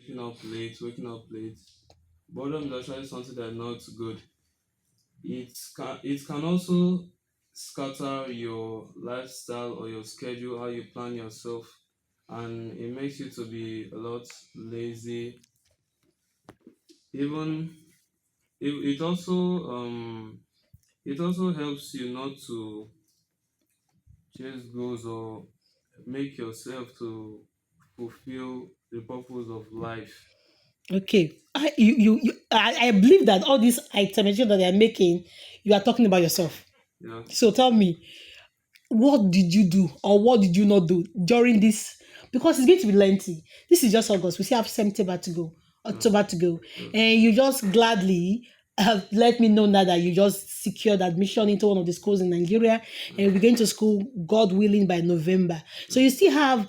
waking up late. Boredom is actually something that's not good. It can also scatter your lifestyle or your schedule, how you plan yourself, and it makes you to be a lot lazy. Even it also helps you not to chase goals or make yourself to fulfill the purpose of life. Okay. I believe that all these items that they are making, you are talking about yourself. Yeah. So tell me, what did you do or what did you not do during this? Because it's going to be lengthy. This is just August. We still have September to go, Yeah. October to go. Yes. And you just gladly have let me know now that you just secured admission into one of the schools in Nigeria and you'll be going to school, God willing, by November. So you still have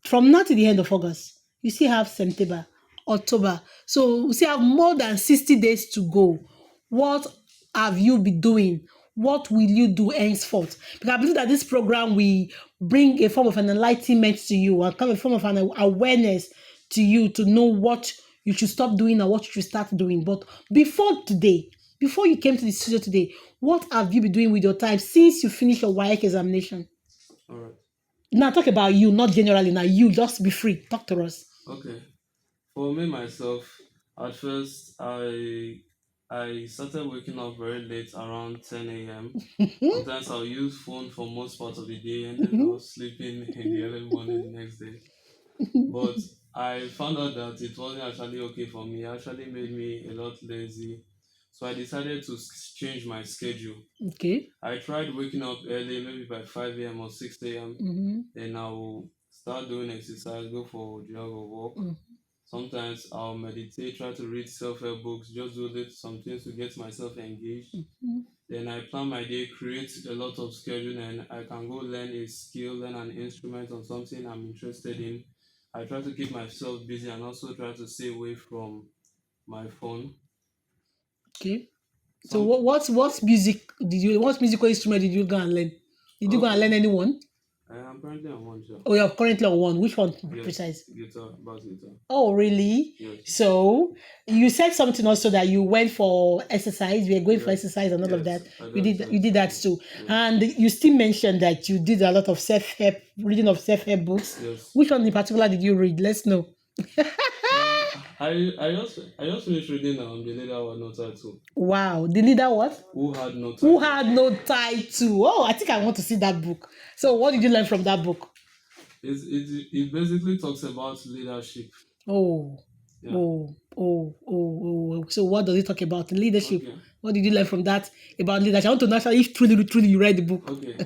from now to the end of August, you still have September, October. So we still have more than 60 days to go. What have you been doing? What will you do henceforth? Because I believe that this program will bring a form of an enlightenment to you, or kind of a form of an awareness to you to know what you should stop doing and what you should start doing. But before today, before you came to the studio today, what have you been doing with your time since you finished your WAEC examination? All right. Now talk about you, not generally. Now you just be free. Talk to us. Okay. For me myself, at first I started waking up very late around 10 a.m. Sometimes I'll use phone for most part of the day and then I was sleeping in the early morning the next day. But I found out that it wasn't actually okay for me. It actually made me a lot lazy. So I decided to change my schedule. Okay. I tried waking up early, maybe by 5 a.m. or 6 a.m. Mm-hmm. Then I will start doing exercise, go for a jog or walk. Sometimes I'll meditate, try to read self-help books, just do some things to get myself engaged. Then I plan my day, create a lot of schedule, and I can go learn a skill, learn an instrument or something I'm interested in. I try to keep myself busy and also try to stay away from my phone. Okay. So Some what music did you what musical instrument did you go and learn? Did you go and Okay, learn anyone? I am currently on one job. Oh, you're currently on one. Which one Yes, precise? guitar, bass guitar. Oh, really? Yes, So you said something also that you went for exercise. You were going for yes, exercise and all of that. yes. I do You did exercise. that too, Yes, and you still mentioned that you did a lot of self help reading of self help books. yes. Which one in particular did you read? Let's know. Uh, I just finished reading the leader was not title. Wow, the leader what? Who had no Who title. had no title? Oh, I think I want to see that book. So, what did you learn from that book? It basically talks about leadership. Oh, Yeah. oh. So, what does it talk about? Leadership. Okay. What did you learn from that about leadership? I want to know actually if truly you read the book. Okay.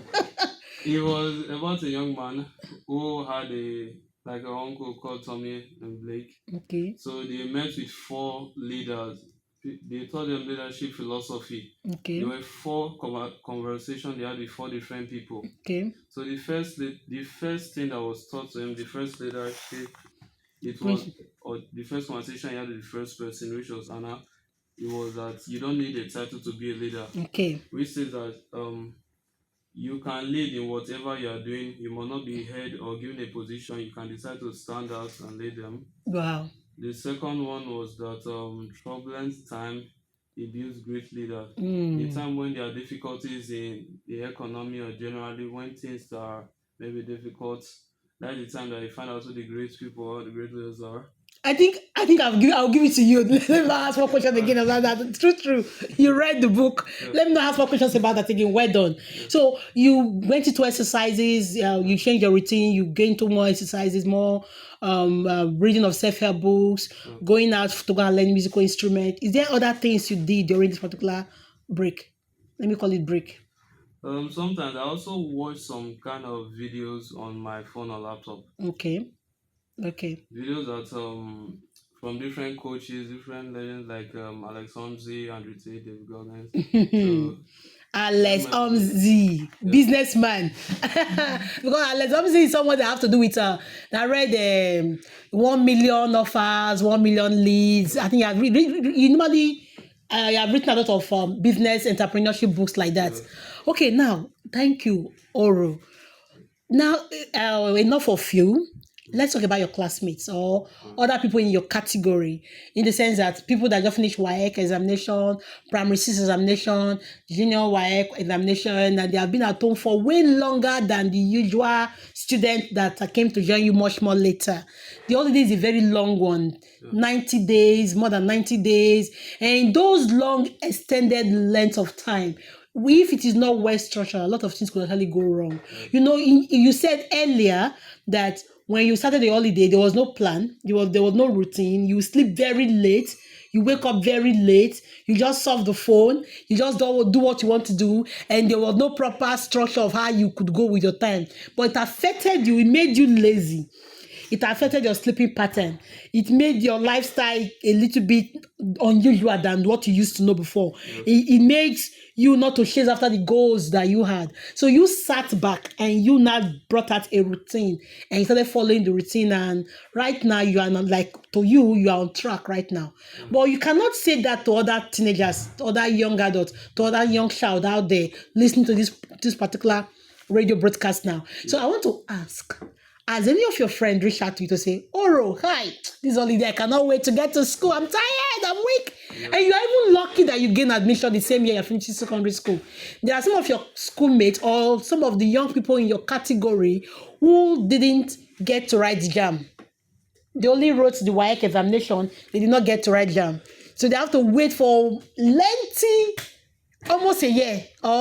It was about a young man who had a uncle called Tommy and Blake. Okay, So they met with four leaders. They taught them leadership philosophy. There okay, were four conversations they had with four different people. okay. So the first thing that was taught to him, the first leadership, it was Which- or the first conversation he had with the first person, which was Anna. It was that you don't need a title to be a leader, Okay, which says that you can lead in whatever you are doing. You must not be head or given a position. You can decide to stand out and lead them. wow. The second one was that turbulent time it builds great leaders. The Mm. time when there are difficulties in the economy or generally when things are maybe difficult, that's the time that you find out who the great people or the great leaders are. I think I'll give it to you. Let me not ask more questions Uh, again about that. True. You read the book. yes, Let me not ask more questions about that again. Well done. yes, So you went into exercises. You changed your routine. You gained into more exercises, more reading of self-help books, yes. going out to go and learn musical instrument. Is there other things you did during this particular break? Let me call it break. Sometimes I also watch some kind of videos on my phone or laptop. Okay. Okay. Videos that from different coaches, different legends like Alex Homsey, Andrew Tate, David Goggins. So that Alex might Omzi, yes, businessman. Because Alex Omzi is someone that have to do with that read 1 million offers, 1 million leads. I think you normally you have written a lot of business entrepreneurship books like that. yes, Okay, now thank you, Oro. Now enough of you. Let's talk about your classmates or Mm. other people in your category, in the sense that people that just finished WAEC examination, primary six examination, junior WAEC examination, and they have been at home for way longer than the usual student that came to join you much more later. The holiday is a very long one, Yeah. 90 days, more than 90 days, and those long extended lengths of time, if it is not well structured, a lot of things could actually go wrong. You said earlier that when you started the holiday, there was no plan, there was no routine. You sleep very late, you wake up very late, you just surf the phone, you just don't do what you want to do, and there was no proper structure of how you could go with your time. But it affected you, it made you lazy. It affected your sleeping pattern. It made your lifestyle a little bit unusual than what you used to know before. It makes you not to chase after the goals that you had. So you sat back and you now brought out a routine and you started following the routine. And right now you are not like, to you are on track right now. But you cannot say that to other teenagers, to other young adults, to other young child out there listening to this particular radio broadcast now. So I want to ask, has any of your friends reached out to you to say, Oro, hi, this holiday, I cannot wait to get to school. I'm tired, I'm weak. Yeah. And you're even lucky that you gain admission the same year you're finishing secondary school. There are some of your schoolmates or some of the young people in your category who didn't get to write JAM. They only wrote the WAEC examination, they did not get to write JAM. So they have to wait for lengthy, almost a year or